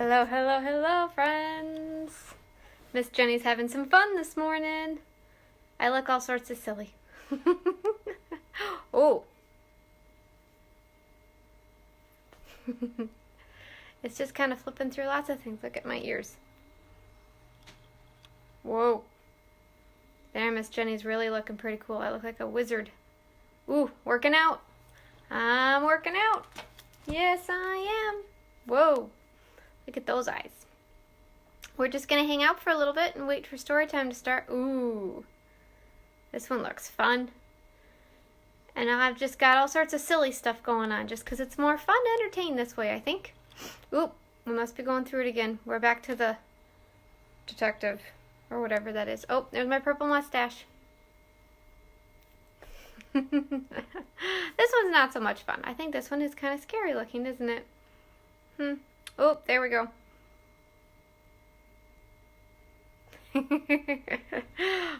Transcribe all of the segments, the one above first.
Hello, hello, hello, friends. Miss Jenny's having some fun this morning. I look all sorts of silly. Oh. It's just kind of flipping through lots of things. Look at my ears. Whoa. There, Miss Jenny's really looking pretty cool. I look like a wizard. Ooh, working out. I'm working out. Yes, I am. Whoa. Look at those eyes. We're just going to hang out for a little bit and wait for story time to start. Ooh. This one looks fun. And I've just got all sorts of silly stuff going on just because it's more fun to entertain this way, I think. Oop. We must be going through it again. We're back to the detective or whatever that is. Oh, there's my purple mustache. This one's not so much fun. I think this one is kind of scary looking, isn't it? Oh, there we go.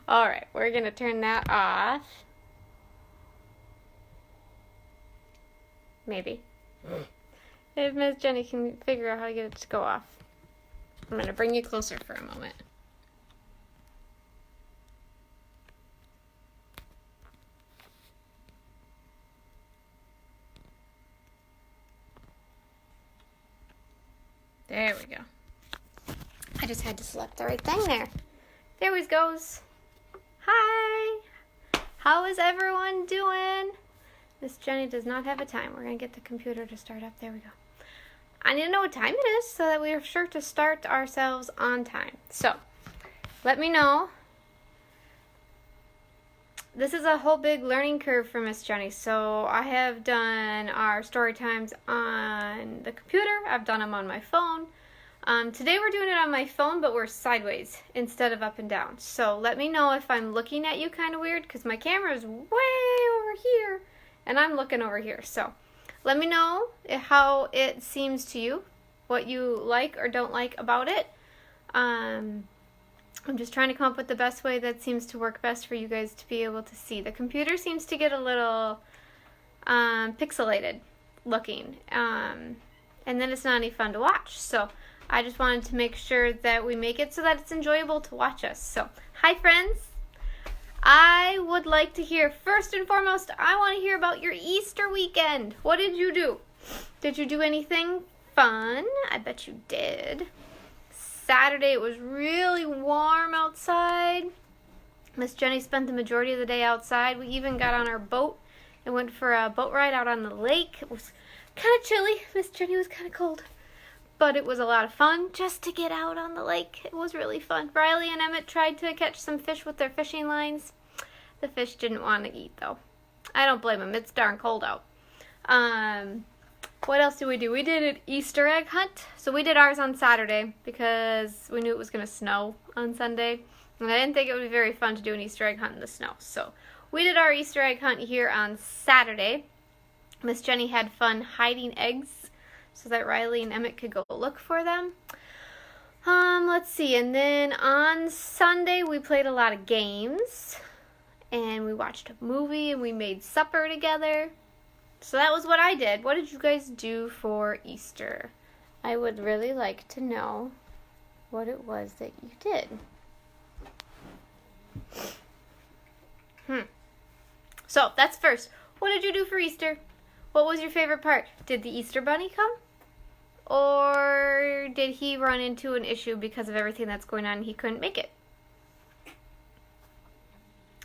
Alright, we're going to turn that off. Maybe. If Miss Jenny can figure out how to get it to go off. I'm going to bring you closer for a moment. There we go. I just had to select the right thing there. There we goes. Hi. How is everyone doing? Miss Jenny does not have a time. We're going to get the computer to start up. There we go. I need to know what time it is so that we are sure to start ourselves on time. So, let me know. This is a whole big learning curve for Miss Jenny. So, I have done our story times on the computer. I've done them on my phone. Today we're doing it on my phone, but we're sideways instead of up and down. So, let me know if I'm looking at you kind of weird because my camera is way over here and I'm looking over here. So, let me know how it seems to you, what you like or don't like about it. I'm just trying to come up with the best way that seems to work best for you guys to be able to see. The computer seems to get a little pixelated looking, and then it's not any fun to watch. So I just wanted to make sure that we make it so that it's enjoyable to watch us. So, hi friends. I would like to hear, first and foremost, I want to hear about your Easter weekend. What did you do? Did you do anything fun? I bet you did. Saturday it was really warm outside. Miss Jenny spent the majority of the day outside. We even got on our boat and went for a boat ride out on the lake. It was kind of chilly. Miss Jenny was kind of cold. But it was a lot of fun just to get out on the lake. It was really fun. Riley and Emmett tried to catch some fish with their fishing lines. The fish didn't want to eat, though. I don't blame them. It's darn cold out. What else did we do? We did an Easter egg hunt. So we did ours on Saturday because we knew it was going to snow on Sunday. And I didn't think it would be very fun to do an Easter egg hunt in the snow. So we did our Easter egg hunt here on Saturday. Miss Jenny had fun hiding eggs so that Riley and Emmett could go look for them. Let's see. And then on Sunday, we played a lot of games. And we watched a movie and we made supper together. So that was what I did. What did you guys do for Easter? I would really like to know what it was that you did. So, that's first. What did you do for Easter? What was your favorite part? Did the Easter Bunny come? Or did he run into an issue because of everything that's going on and he couldn't make it?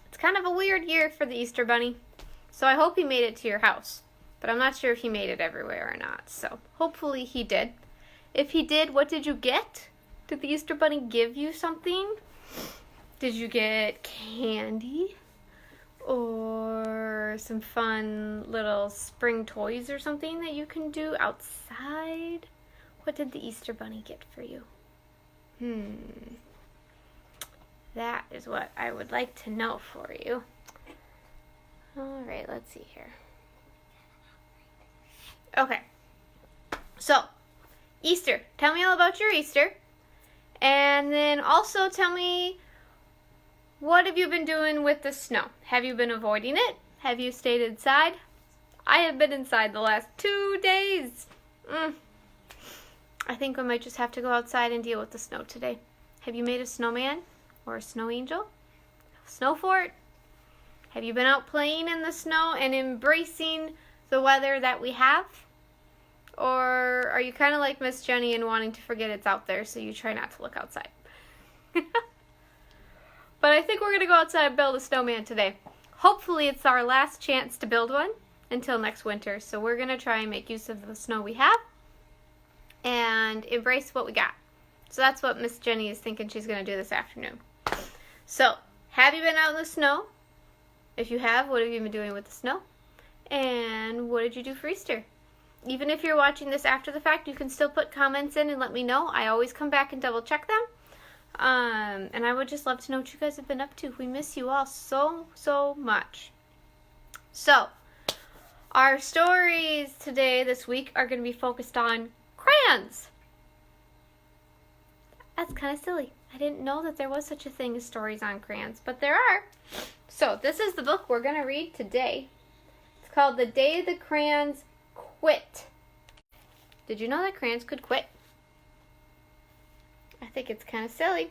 It's kind of a weird year for the Easter Bunny. So I hope he made it to your house. But I'm not sure if he made it everywhere or not. So hopefully he did. If he did, what did you get? Did the Easter Bunny give you something? Did you get candy? Or some fun little spring toys or something that you can do outside? What did the Easter Bunny get for you? That is what I would like to know for you. Alright, let's see here. Okay. So, Easter. Tell me all about your Easter. And then also tell me, what have you been doing with the snow? Have you been avoiding it? Have you stayed inside? I have been inside the last 2 days. I think we might just have to go outside and deal with the snow today. Have you made a snowman or a snow angel? Snow fort? Have you been out playing in the snow and embracing the weather that we have? Or are you kind of like Miss Jenny and wanting to forget it's out there, so you try not to look outside? But I think we're going to go outside and build a snowman today. Hopefully it's our last chance to build one until next winter. So we're going to try and make use of the snow we have and embrace what we got. So that's what Miss Jenny is thinking she's going to do this afternoon. So, have you been out in the snow? If you have, what have you been doing with the snow? And what did you do for Easter? Even if you're watching this after the fact, you can still put comments in and let me know. I always come back and double check them. And I would just love to know what you guys have been up to. We miss you all so, so much. So, our stories today, this week, are going to be focused on crayons. That's kind of silly. I didn't know that there was such a thing as stories on crayons, but there are. So, this is the book we're going to read today. It's called The Day the Crayons Quit. Did you know that crayons could quit? I think it's kind of silly.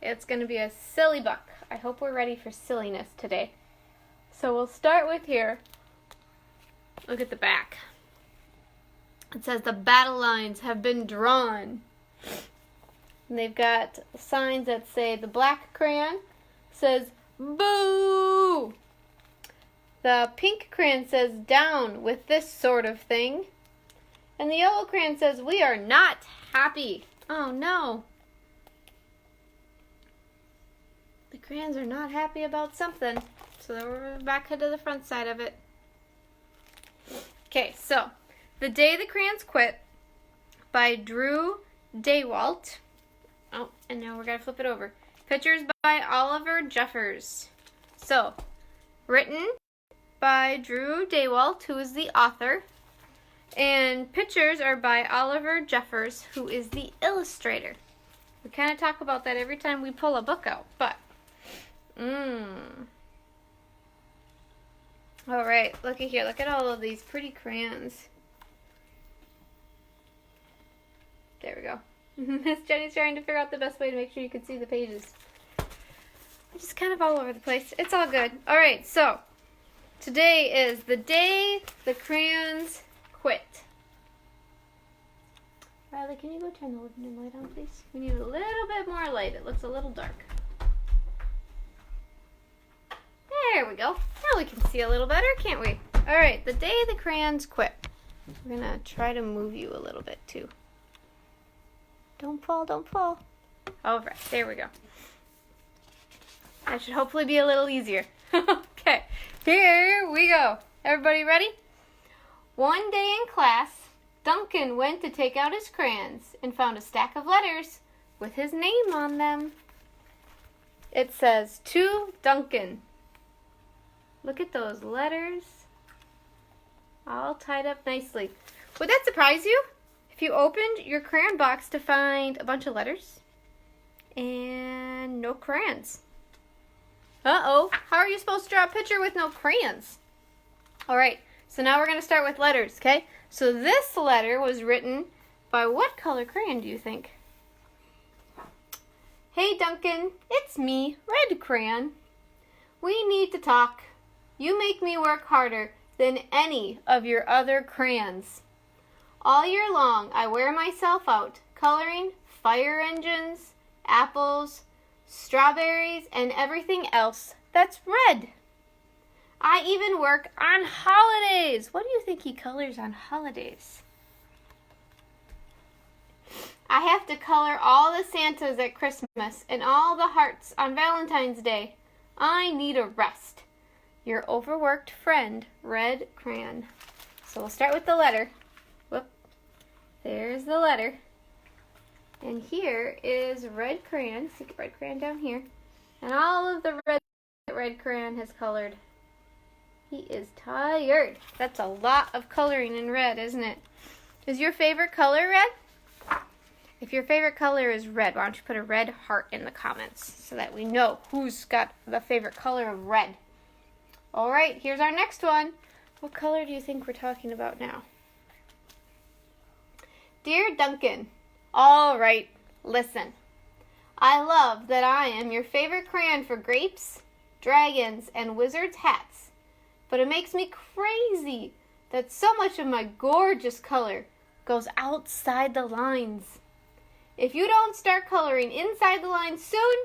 It's going to be a silly book. I hope we're ready for silliness today. So we'll start with here. Look at the back. It says the battle lines have been drawn. And they've got signs that say the black crayon says boo. The pink crayon says down with this sort of thing. And the yellow crayon says we are not happy. Oh no. The crayons are not happy about something. So we're back to the front side of it. Okay, so The Day the Crayons Quit by Drew Daywalt. Oh, and now we're going to flip it over. Pictures by Oliver Jeffers. So, written by Drew Daywalt, who is the author. And pictures are by Oliver Jeffers, who is the illustrator. We kind of talk about that every time we pull a book out, but Alright, look at here. Look at all of these pretty crayons. There we go. Miss Jenny's trying to figure out the best way to make sure you can see the pages. I'm just kind of all over the place. It's all good. Alright, so today is the day the crayons quit. Riley, can you go turn the living room light on, please? We need a little bit more light. It looks a little dark. There we go. Now we can see a little better, can't we? Alright, the day the crayons quit. We're going to try to move you a little bit, too. Don't fall, don't fall. Alright, there we go. That should hopefully be a little easier. Okay, here we go. Everybody ready? One day in class, Duncan went to take out his crayons and found a stack of letters with his name on them. It says, to Duncan. Look at those letters. All tied up nicely. Would that surprise you? If you opened your crayon box to find a bunch of letters and no crayons. Uh-oh. How are you supposed to draw a picture with no crayons? Alright, so now we're going to start with letters, okay? So this letter was written by what color crayon do you think? Hey Duncan, it's me, red crayon. We need to talk. You make me work harder than any of your other crayons. All year long, I wear myself out coloring fire engines, apples, strawberries, and everything else that's red. I even work on holidays. What do you think he colors on holidays? I have to color all the Santas at Christmas and all the hearts on Valentine's Day. I need a rest. Your overworked friend, Red Crayon. So we'll start with the letter. Whoop. There's the letter. And here is Red Crayon. Stick Red Crayon down here. And all of the red that Red Crayon has colored. He is tired. That's a lot of coloring in red, isn't it? Is your favorite color red? If your favorite color is red, why don't you put a red heart in the comments so that we know who's got the favorite color of red. Alright, here's our next one. What color do you think we're talking about now? Dear Duncan, all right, listen. I love that I am your favorite crayon for grapes, dragons, and wizards' hats, but it makes me crazy that so much of my gorgeous color goes outside the lines. If you don't start coloring inside the lines soon,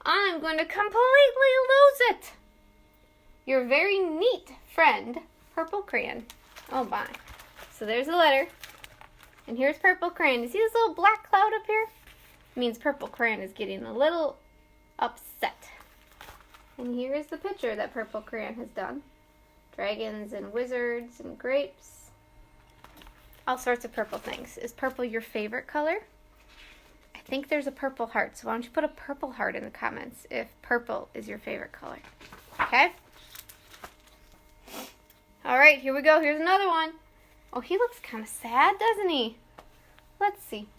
I'm going to completely lose it. Your very neat friend, Purple Crayon. Oh my. So there's a letter. And here's Purple Crayon. You see this little black cloud up here? It means Purple Crayon is getting a little upset. And here's the picture that Purple Crayon has done. Dragons and wizards and grapes. All sorts of purple things. Is purple your favorite color? I think there's a purple heart. So why don't you put a purple heart in the comments if purple is your favorite color. Okay? Alright, here we go. Here's another one. Oh, he looks kind of sad, doesn't he? Let's see.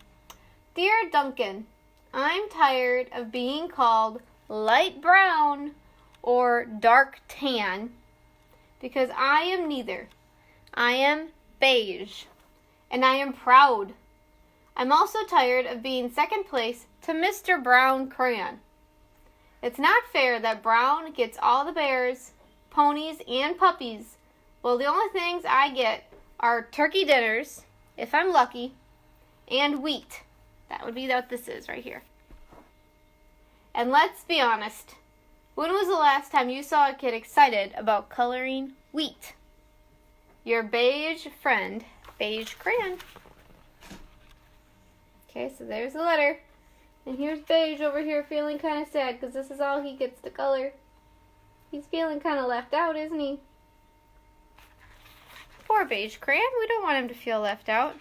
Dear Duncan, I'm tired of being called light brown or dark tan because I am neither. I am beige, and I am proud. I'm also tired of being second place to Mr. Brown Crayon. It's not fair that Brown gets all the bears, ponies, and puppies, while the only things I get are turkey dinners, if I'm lucky, and wheat. That would be what this is right here. And let's be honest, when was the last time you saw a kid excited about coloring wheat? Your beige friend, Beige Crayon. Okay, so there's the letter. And here's Beige over here feeling kind of sad because this is all he gets to color. He's feeling kind of left out, isn't he? Poor Beige Crayon. We don't want him to feel left out.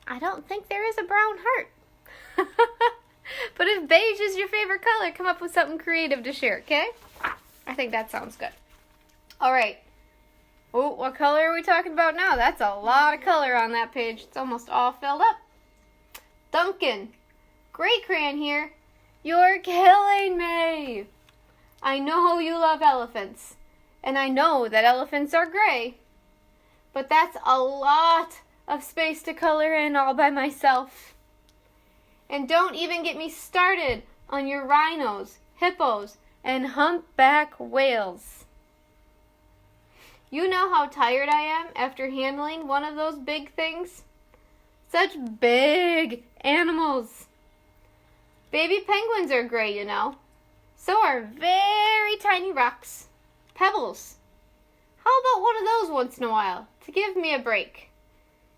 I don't think there is a brown heart. But if beige is your favorite color, come up with something creative to share, okay? I think that sounds good. Alright. Oh, what color are we talking about now? That's a lot of color on that page. It's almost all filled up. Duncan. Great Crayon here. You're killing me. I know you love elephants, and I know that elephants are gray, but that's a lot of space to color in all by myself. And don't even get me started on your rhinos, hippos, and humpback whales. You know how tired I am after handling one of those big things? Such big animals. Baby penguins are gray, you know. So are very tiny rocks, pebbles. How about one of those once in a while to give me a break?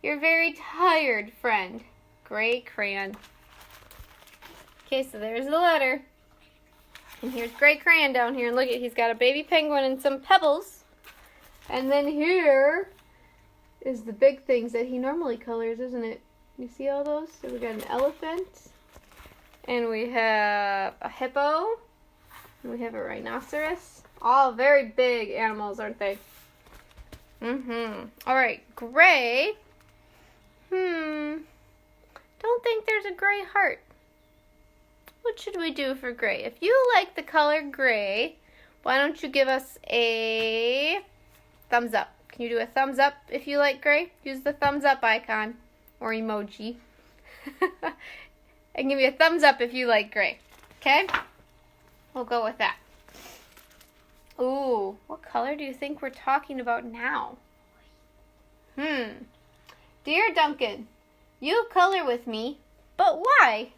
Your very tired friend, Gray Crayon. Okay, so there's the letter. And here's Gray Crayon down here. And look at, he's got a baby penguin and some pebbles. And then here is the big things that he normally colors, isn't it? You see all those? So we got an elephant. And we have a hippo. We have a rhinoceros. All very big animals, aren't they? Alright, gray. Don't think there's a gray heart. What should we do for gray? If you like the color gray, why don't you give us a thumbs up? Can you do a thumbs up if you like gray? Use the thumbs up icon or emoji. And give me a thumbs up if you like gray. Okay? We'll go with that. Ooh, what color do you think we're talking about now? Dear Duncan, you color with me, but why?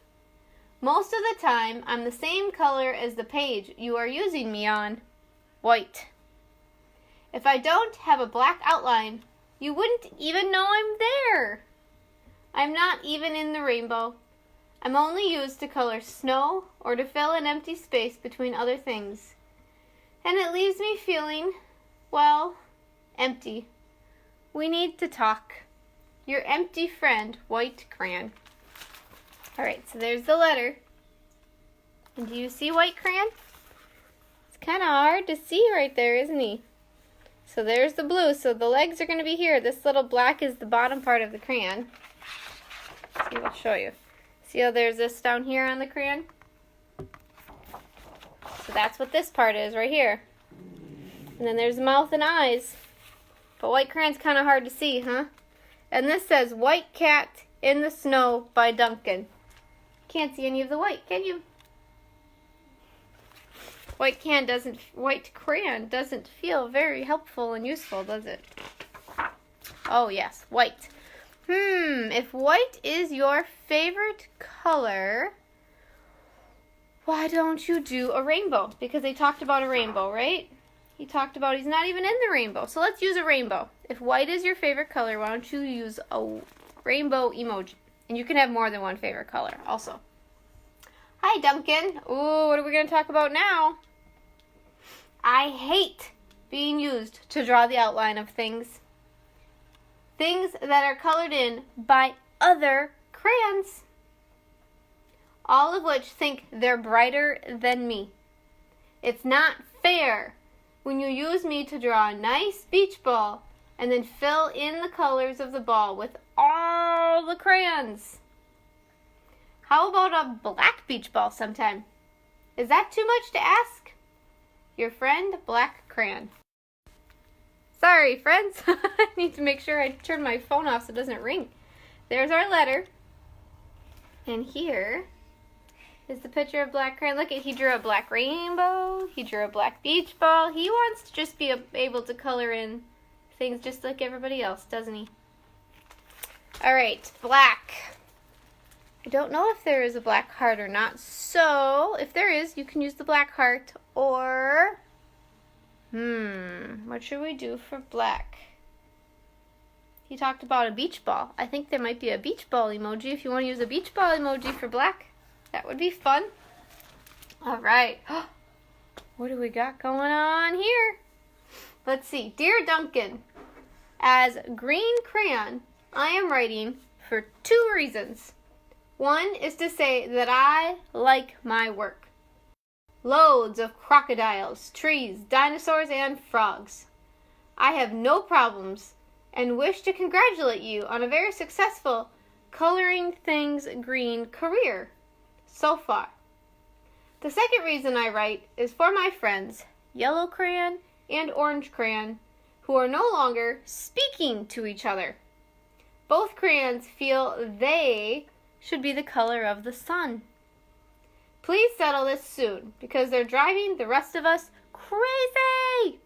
Most of the time, I'm the same color as the page you are using me on. White. If I don't have a black outline, you wouldn't even know I'm there. I'm not even in the rainbow. I'm only used to color snow or to fill an empty space between other things. And it leaves me feeling, well, empty. We need to talk. Your empty friend, White Crayon. Alright, so there's the letter. And do you see White Crayon? It's kind of hard to see right there, isn't he? So there's the blue. So the legs are going to be here. This little black is the bottom part of the crayon. Let's see, I'll show you. See how there's this down here on the crayon? So that's what this part is right here. And then there's mouth and eyes. But white crayon's kind of hard to see, huh? And this says White Cat in the Snow by Duncan. Can't see any of the white, can you? White crayon doesn't feel very helpful and useful, does it? Oh yes, white. If white is your favorite color, why don't you do a rainbow? Because they talked about a rainbow, right? He talked about he's not even in the rainbow. So let's use a rainbow. If white is your favorite color, why don't you use a rainbow emoji? And you can have more than one favorite color also. Hi, Duncan. Ooh, what are we going to talk about now? I hate being used to draw the outline of things. Things that are colored in by other crayons. All of which think they're brighter than me. It's not fair when you use me to draw a nice beach ball and then fill in the colors of the ball with all the crayons. How about a black beach ball sometime? Is that too much to ask? Your friend, Black Crayon. Sorry, friends. I need to make sure I turn my phone off so it doesn't ring. There's our letter. And here is the picture of Black Crayon. Look, he drew a black rainbow. He drew a black beach ball. He wants to just be able to color in things just like everybody else, doesn't he? All right, black. I don't know if there is a black heart or not. So, if there is, you can use the black heart. Or, what should we do for black? He talked about a beach ball. I think there might be a beach ball emoji. If you want to use a beach ball emoji for black, that would be fun. All right. What do we got going on here? Let's see. Dear Duncan, as green crayon, I am writing for 2 reasons. One is to say that I like my work. Loads of crocodiles, trees, dinosaurs, and frogs. I have no problems and wish to congratulate you on a very successful coloring things green career so far. The second reason I write is for my friends, Yellow Crayon and Orange Crayon, who are no longer speaking to each other. Both crayons feel they should be the color of the sun. Please settle this soon, because they're driving the rest of us crazy.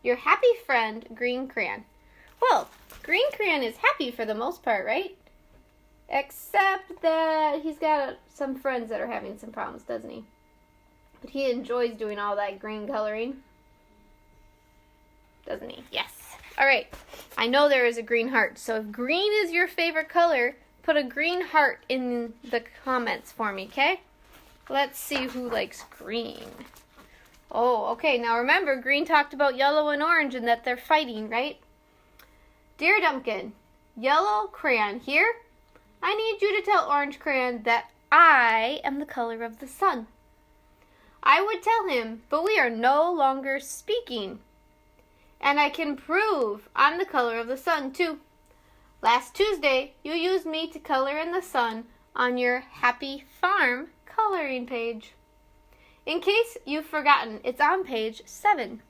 Your happy friend, Green Crayon. Well, Green Crayon is happy for the most part, right? Except that he's got some friends that are having some problems, doesn't he? But he enjoys doing all that green coloring. Doesn't he? Yes. All right. I know there is a green heart. So if green is your favorite color, put a green heart in the comments for me, okay? Let's see who likes green. Oh, okay. Now remember, green talked about yellow and orange and that they're fighting, right? Dear Duncan, Yellow Crayon here. I need you to tell Orange Crayon that I am the color of the sun. I would tell him, but we are no longer speaking. And I can prove I'm the color of the sun, too. Last Tuesday, you used me to color in the sun on your Happy Farm coloring page. In case you've forgotten, it's on page 7.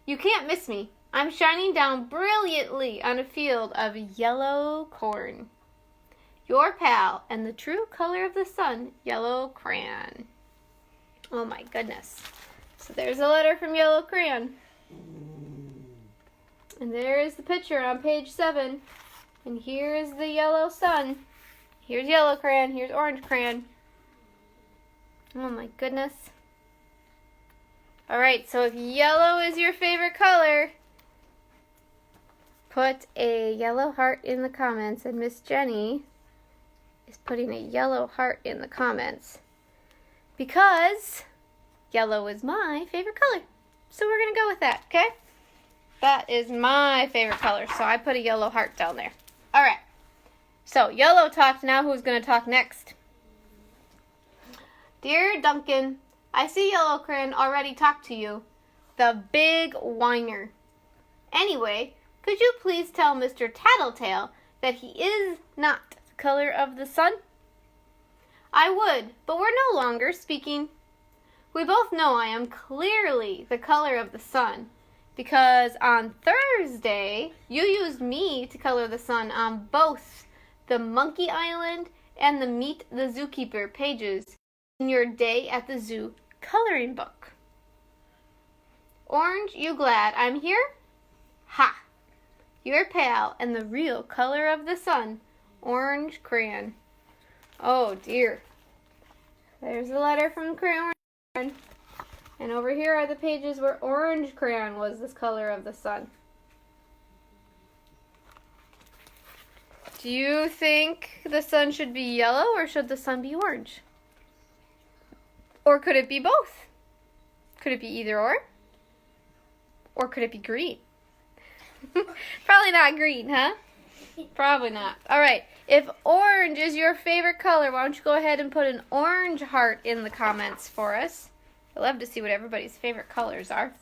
You can't miss me. I'm shining down brilliantly on a field of yellow corn. Your pal and the true color of the sun, Yellow Crayon. Oh my goodness. So there's a letter from Yellow Crayon. And there is the picture on page 7. And here is the yellow sun. Here's Yellow Crayon. Here's Orange Crayon. Oh my goodness. Alright, so if yellow is your favorite color, put a yellow heart in the comments. And Miss Jenny is putting a yellow heart in the comments. Because yellow is my favorite color. So we're going to go with that, okay? That is my favorite color. So I put a yellow heart down there. Alright. So yellow talked. Now who's going to talk next? Dear Duncan, I see Yellow Crayon already talked to you. The big whiner. Anyway, could you please tell Mr. Tattletale that he is not the color of the sun? I would, but we're no longer speaking. We both know I am clearly the color of the sun, because on Thursday, you used me to color the sun on both the Monkey Island and the Meet the Zookeeper pages in your Day at the Zoo coloring book. Orange, you glad I'm here? Ha! Your pal and the real color of the sun, Orange Crayon. Oh dear. There's a letter from Crayon. And over here are the pages where Orange Crayon was the color of the sun. Do you think the sun should be yellow or should the sun be orange? Or could it be both? Could it be either or? Or could it be green? Probably not green, huh? Probably not. All right. If orange is your favorite color, why don't you go ahead and put an orange heart in the comments for us. I'd love to see what everybody's favorite colors are.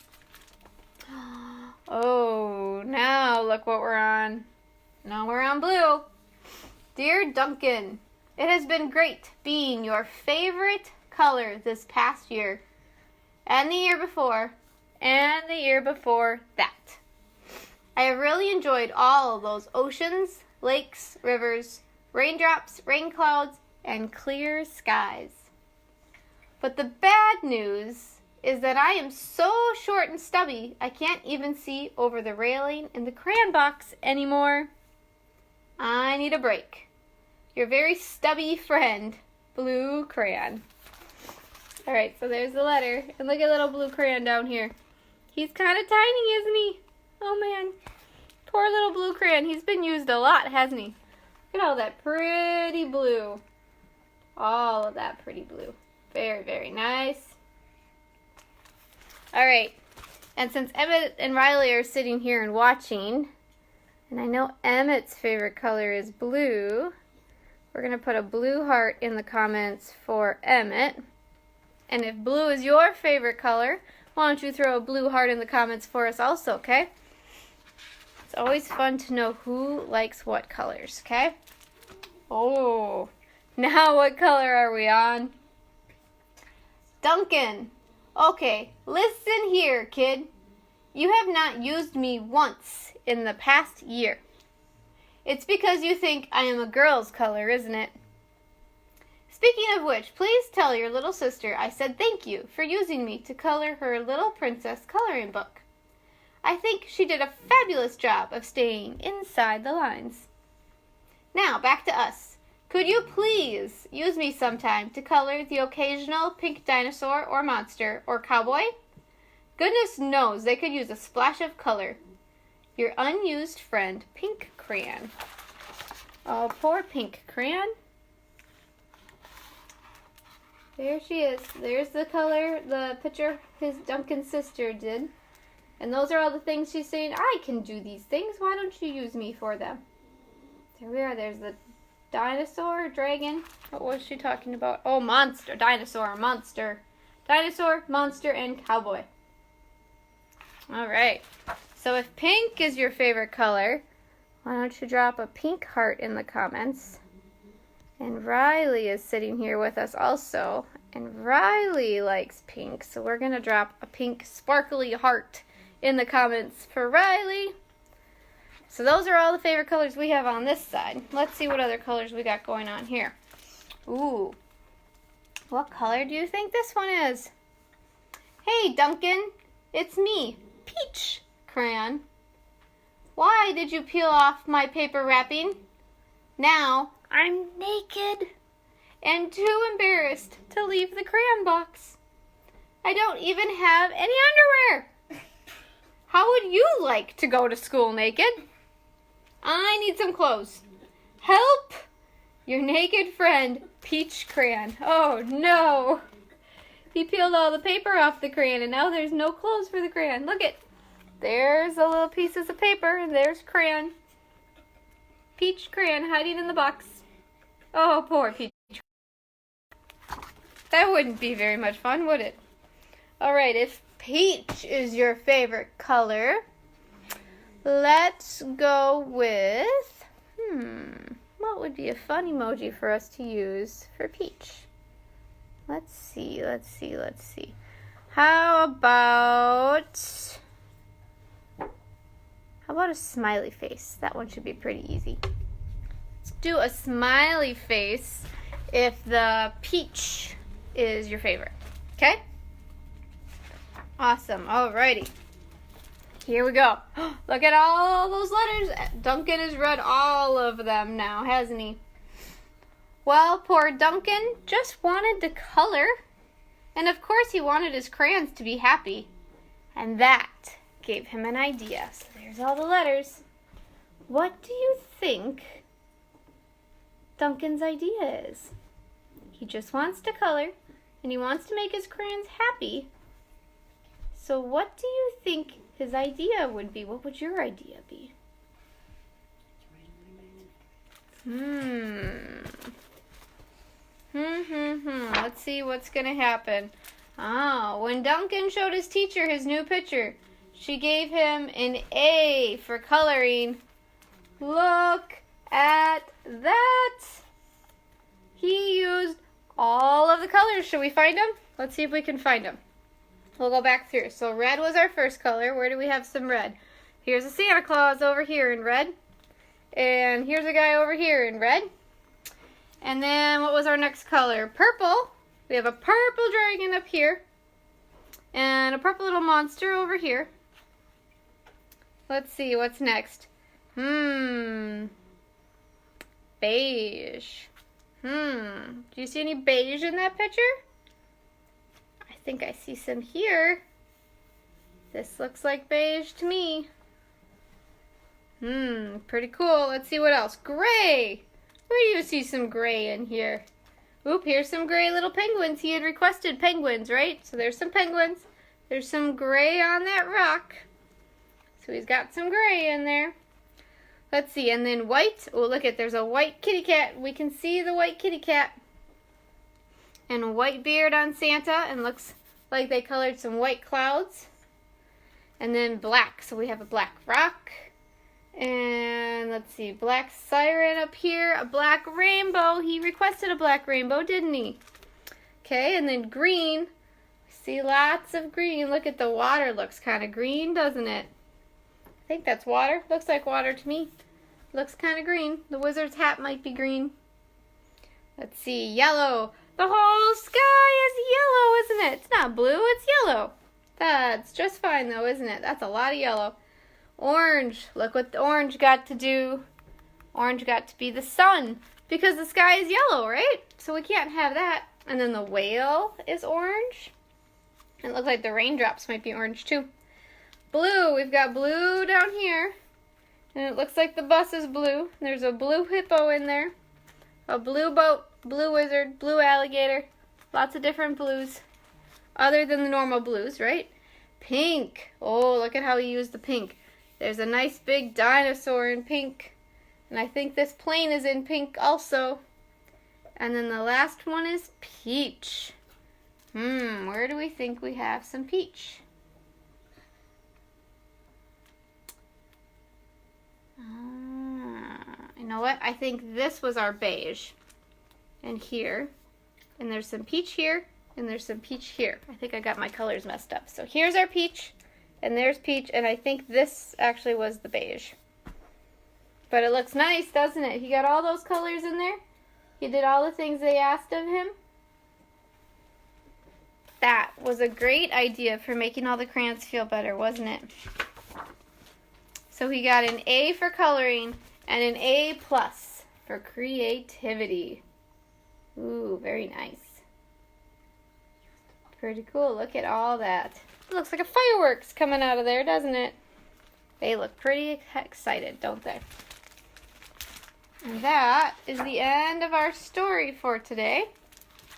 Oh, now look what we're on. Now we're on blue. Dear Duncan, it has been great being your favorite color this past year, and the year before, and the year before that. I have really enjoyed all of those oceans, lakes, rivers, raindrops, rain clouds, and clear skies. But the bad news is that I am so short and stubby, I can't even see over the railing in the crayon box anymore. I need a break. Your very stubby friend, Blue Crayon. All right, so there's the letter. And look at little Blue Crayon down here. He's kind of tiny, isn't he? Oh, man. Poor little Blue Crayon. He's been used a lot, hasn't he? Look at all that pretty blue. All of that pretty blue. Very, very nice. All right. And since Emmett and Riley are sitting here and watching, and I know Emmett's favorite color is blue, we're going to put a blue heart in the comments for Emmett. And if blue is your favorite color, why don't you throw a blue heart in the comments for us also, okay? It's always fun to know who likes what colors, okay? Oh, now what color are we on? Duncan. Okay, listen here, kid. You have not used me once in the past year. It's because you think I am a girl's color, isn't it? Speaking of which, please tell your little sister I said thank you for using me to color her little princess coloring book. I think she did a fabulous job of staying inside the lines. Now, back to us. Could you please use me sometime to color the occasional pink dinosaur or monster or cowboy? Goodness knows they could use a splash of color. Your unused friend, Pink Crayon. Oh, poor Pink Crayon. There she is. There's the color, the picture his Duncan's sister did. And those are all the things she's saying, I can do these things. Why don't you use me for them? There we are. There's the dinosaur, dragon. What was she talking about? Oh, monster, dinosaur, monster. Dinosaur, monster, and cowboy. All right. So if pink is your favorite color, why don't you drop a pink heart in the comments? And Riley is sitting here with us also. And Riley likes pink, so we're going to drop a pink sparkly heart in the comments for Riley. So those are all the favorite colors we have on this side. Let's see what other colors we got going on here. Ooh. What color do you think this one is? Hey, Duncan. It's me, Peach Crayon. Why did you peel off my paper wrapping? Now I'm naked and too embarrassed to leave the crayon box. I don't even have any underwear. How would you like to go to school naked? I need some clothes. Help! Your naked friend, Peach Crayon. Oh no! He peeled all the paper off the crayon and now there's no clothes for the crayon. Look it. There's the little pieces of paper and there's crayon. Peach Crayon hiding in the box. Oh, poor Peach. That wouldn't be very much fun, would it? Alright, if peach is your favorite color, let's go with, what would be a fun emoji for us to use for peach? Let's see. How about How about a smiley face? That one should be pretty easy. Let's do a smiley face if the peach is your favorite. Okay? Awesome. Alrighty. Here we go. Look at all those letters. Duncan has read all of them now, hasn't he? Well, poor Duncan just wanted to color. And of course he wanted his crayons to be happy. And that gave him an idea. So there's all the letters. What do you think Duncan's idea is? He just wants to color, and he wants to make his crayons happy. So what do you think his idea would be? What would your idea be? Let's see what's going to happen. Oh, when Duncan showed his teacher his new picture, she gave him an A for coloring. Look at that. He used all of the colors. Should we find them? Let's see if we can find them. We'll go back through. So red was our first color. Where do we have some red? Here's a Santa Claus over here in red. And here's a guy over here in red. And then what was our next color? Purple. We have a purple dragon up here. And a purple little monster over here. Let's see, what's next? Beige. Do you see any beige in that picture? I think I see some here. This looks like beige to me. Pretty cool. Let's see what else. Gray. Where do you see some gray in here? Oop, here's some gray little penguins. He had requested penguins, right? So there's some penguins. There's some gray on that rock. So he's got some gray in there. Let's see, and then white. Oh, look at, there's a white kitty cat. We can see the white kitty cat. And a white beard on Santa, and looks like they colored some white clouds. And then black, so we have a black rock. And let's see, black siren up here, a black rainbow. He requested a black rainbow, didn't he? Okay, and then green. See lots of green. Look at the water, looks kind of green, doesn't it? I think that's water. Looks like water to me. Looks kind of green. The wizard's hat might be green. Let's see, yellow. The whole sky is yellow, isn't it? It's not blue, it's yellow. That's just fine though, isn't it? That's a lot of yellow. Orange. Look what the orange got to do. Orange got to be the sun because the sky is yellow, right? So we can't have that. And then the whale is orange. It looks like the raindrops might be orange too. Blue. We've got blue down here. And it looks like the bus is blue. There's a blue hippo in there. A blue boat, blue wizard, blue alligator. Lots of different blues. Other than the normal blues, right? Pink. Oh, look at how he used the pink. There's a nice big dinosaur in pink. And I think this plane is in pink also. And then the last one is peach. Where do we think we have some peach? You know what? I think this was our beige. And here. And there's some peach here. And there's some peach here. I think I got my colors messed up. So here's our peach. And there's peach. And I think this actually was the beige. But it looks nice, doesn't it? He got all those colors in there. He did all the things they asked of him. That was a great idea for making all the crayons feel better, wasn't it? So he got an A for coloring and an A+ for creativity. Ooh, very nice. Pretty cool. Look at all that. It looks like a fireworks coming out of there, doesn't it? They look pretty excited, don't they? And that is the end of our story for today.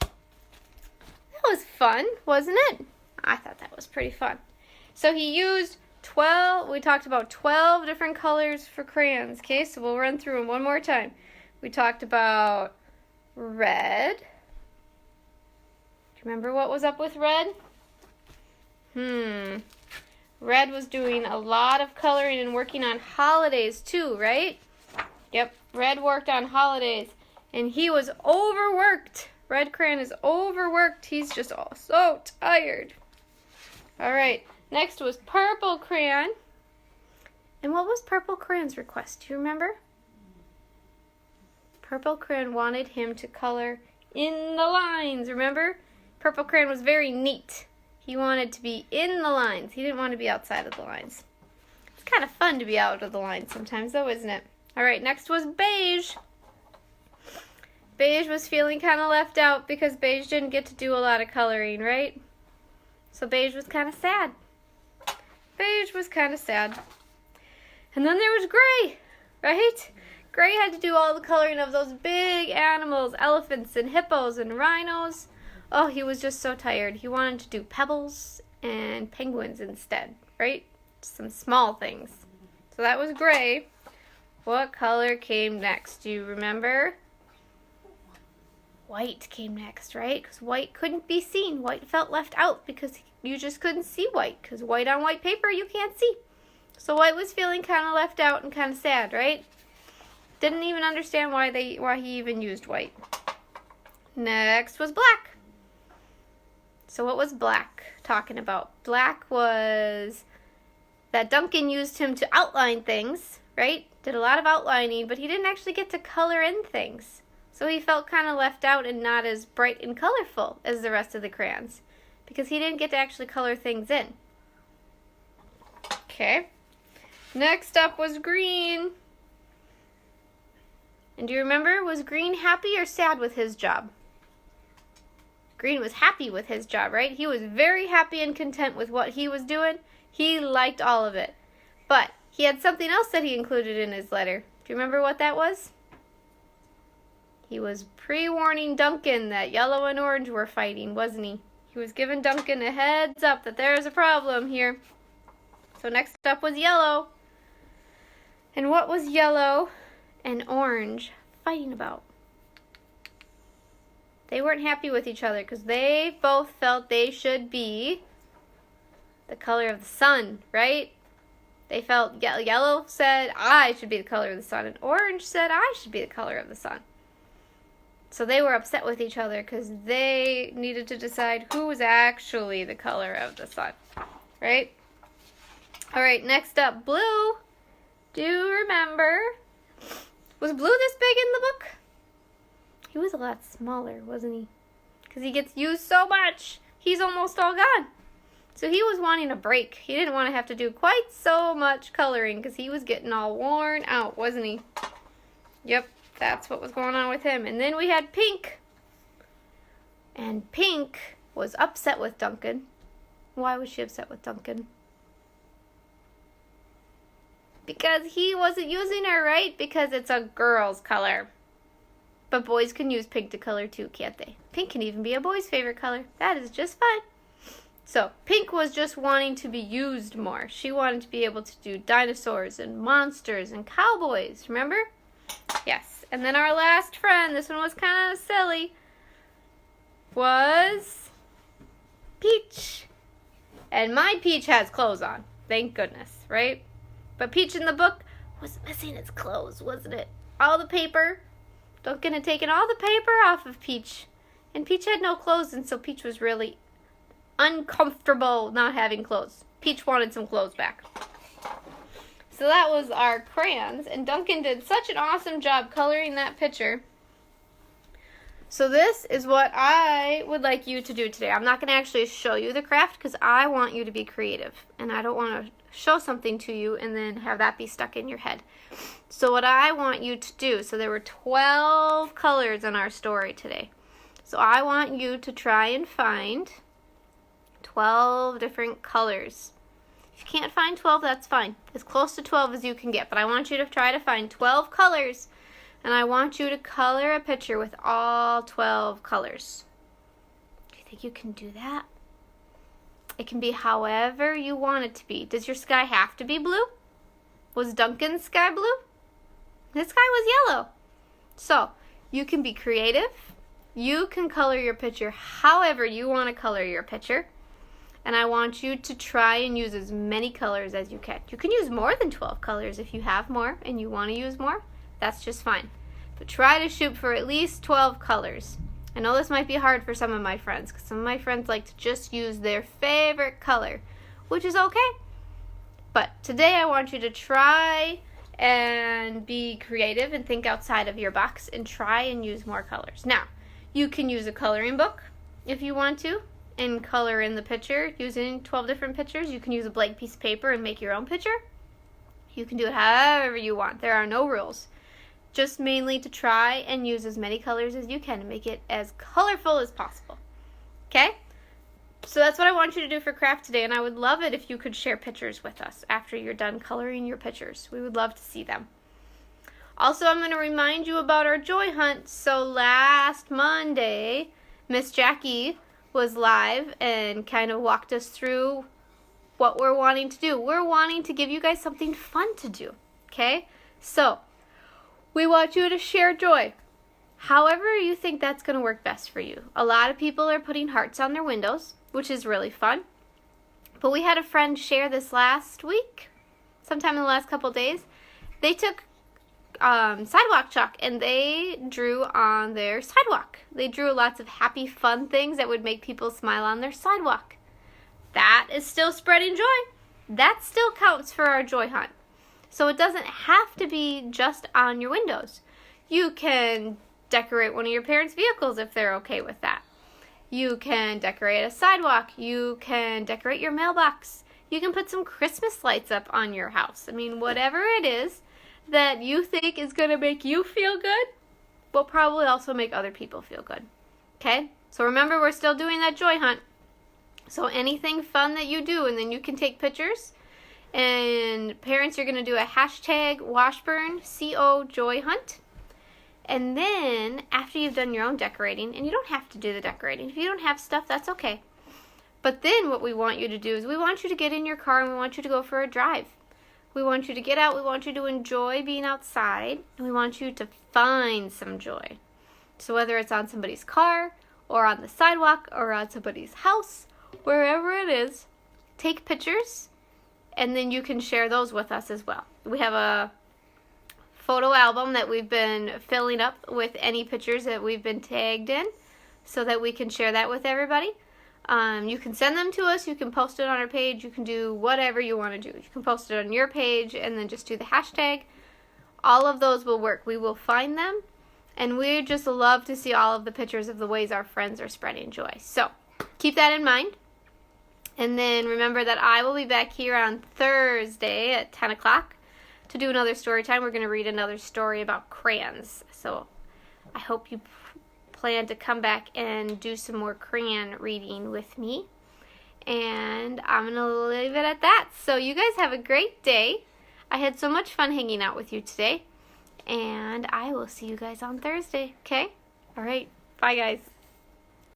That was fun, wasn't it? I thought that was pretty fun. So he used 12, we talked about 12 different colors for crayons, okay? So we'll run through them one more time. We talked about red. Do you remember what was up with red? Red was doing a lot of coloring and working on holidays too, right? Yep, Red worked on holidays, and he was overworked. Red Crayon is overworked. He's just all so tired. All right, next was Purple Crayon, And what was Purple Crayon's request? Do you remember? Purple Crayon wanted him to color in the lines, remember? Purple Crayon was very neat. He wanted to be in the lines. He didn't want to be outside of the lines. It's kind of fun to be out of the lines sometimes though, isn't it? All right, next was Beige. Beige was feeling kind of left out because Beige didn't get to do a lot of coloring, right? So Beige was kind of sad. Beige was kind of sad. And then there was Gray, right? Gray had to do all the coloring of those big animals, elephants and hippos and rhinos. Oh, he was just so tired. He wanted to do pebbles and penguins instead, right? Some small things. So that was Gray. What color came next? Do you remember? White came next, right? Because white couldn't be seen. White felt left out because you just couldn't see white. Because white on white paper, you can't see. So white was feeling kind of left out and kind of sad, right? Didn't even understand why he even used white. Next was Black. So what was Black talking about? Black was that Duncan used him to outline things, right? Did a lot of outlining, but he didn't actually get to color in things. So he felt kind of left out and not as bright and colorful as the rest of the crayons because he didn't get to actually color things in. Okay. Next up was Green. And do you remember, was Green happy or sad with his job? Green was happy with his job, right? He was very happy and content with what he was doing. He liked all of it. But he had something else that he included in his letter. Do you remember what that was? He was pre-warning Duncan that Yellow and Orange were fighting, wasn't he? He was giving Duncan a heads up that there's a problem here. So next up was Yellow. And what was Yellow and Orange fighting about? They weren't happy with each other because they both felt they should be the color of the sun, right? They felt Yellow said, I should be the color of the sun, and Orange said, I should be the color of the sun. So they were upset with each other because they needed to decide who was actually the color of the sun, right? All right, next up, Blue. Do you remember? Was Blue this big in the book? He was a lot smaller, wasn't he? Because he gets used so much. He's almost all gone. So he was wanting a break. He didn't want to have to do quite so much coloring because he was getting all worn out, wasn't he? Yep, that's what was going on with him. And then we had Pink. And Pink was upset with Duncan. Why was she upset with Duncan? Because he wasn't using her, right? Because it's a girl's color. But boys can use pink to color too, can't they? Pink can even be a boy's favorite color. That is just fine. So, Pink was just wanting to be used more. She wanted to be able to do dinosaurs and monsters and cowboys, remember? Yes. And then our last friend, this one was kind of silly, was Peach. And my Peach has clothes on. Thank goodness, right? But Peach in the book was missing its clothes, wasn't it? All the paper. Duncan had taken all the paper off of Peach. And Peach had no clothes, and so Peach was really uncomfortable not having clothes. Peach wanted some clothes back. So that was our crayons, and Duncan did such an awesome job coloring that picture. So this is what I would like you to do today. I'm not going to actually show you the craft because I want you to be creative, and I don't want to show something to you and then have that be stuck in your head. So what I want you to do, so there were 12 colors in our story today. So I want you to try and find 12 different colors. If you can't find 12, that's fine. As close to 12 as you can get. But I want you to try to find 12 colors. And I want you to color a picture with all 12 colors. Do you think you can do that? It can be however you want it to be. Does your sky have to be blue? Was Duncan's sky blue? His sky was yellow. So, you can be creative. You can color your picture however you want to color your picture. And I want you to try and use as many colors as you can. You can use more than 12 colors if you have more and you want to use more. That's just fine. But try to shoot for at least 12 colors. I know this might be hard for some of my friends because some of my friends like to just use their favorite color, which is okay. But today I want you to try and be creative and think outside of your box and try and use more colors. Now, you can use a coloring book if you want to and color in the picture using 12 different pictures. You can use a blank piece of paper and make your own picture. You can do it however you want. There are no rules. Just mainly to try and use as many colors as you can and make it as colorful as possible. Okay? So that's what I want you to do for craft today, and I would love it if you could share pictures with us after you're done coloring your pictures. We would love to see them. Also, I'm going to remind you about our joy hunt. So last Monday, Miss Jackie was live and kind of walked us through what we're wanting to do. We're wanting to give you guys something fun to do, okay? So we want you to share joy. However you think that's going to work best for you. A lot of people are putting hearts on their windows, which is really fun. But we had a friend share this last week, sometime in the last couple days. They took sidewalk chalk and they drew on their sidewalk. They drew lots of happy, fun things that would make people smile on their sidewalk. That is still spreading joy. That still counts for our joy hunt. So it doesn't have to be just on your windows. You can decorate one of your parents' vehicles if they're okay with that. You can decorate a sidewalk. You can decorate your mailbox. You can put some Christmas lights up on your house. I mean, whatever it is that you think is going to make you feel good will probably also make other people feel good. Okay? So remember, we're still doing that joy hunt. So anything fun that you do, and then you can take pictures. And parents, you're going to do a hashtag Washburn CO Joy Hunt. And then, after you've done your own decorating, and you don't have to do the decorating. If you don't have stuff, that's okay. But then what we want you to do is we want you to get in your car and we want you to go for a drive. We want you to get out. We want you to enjoy being outside. And we want you to find some joy. So whether it's on somebody's car or on the sidewalk or on somebody's house, wherever it is, take pictures and then you can share those with us as well. We have a photo album that we've been filling up with any pictures that we've been tagged in so that we can share that with everybody. You can send them to us. You can post it on our page. You can do whatever you want to do. You can post it on your page and then just do the hashtag. All of those will work. We will find them, and we just love to see all of the pictures of the ways our friends are spreading joy. So keep that in mind. And then remember that I will be back here on Thursday at 10 o'clock to do another story time. We're going to read another story about crayons. So I hope you plan to come back and do some more crayon reading with me. And I'm going to leave it at that. So you guys have a great day. I had so much fun hanging out with you today. And I will see you guys on Thursday. Okay? All right. Bye, guys.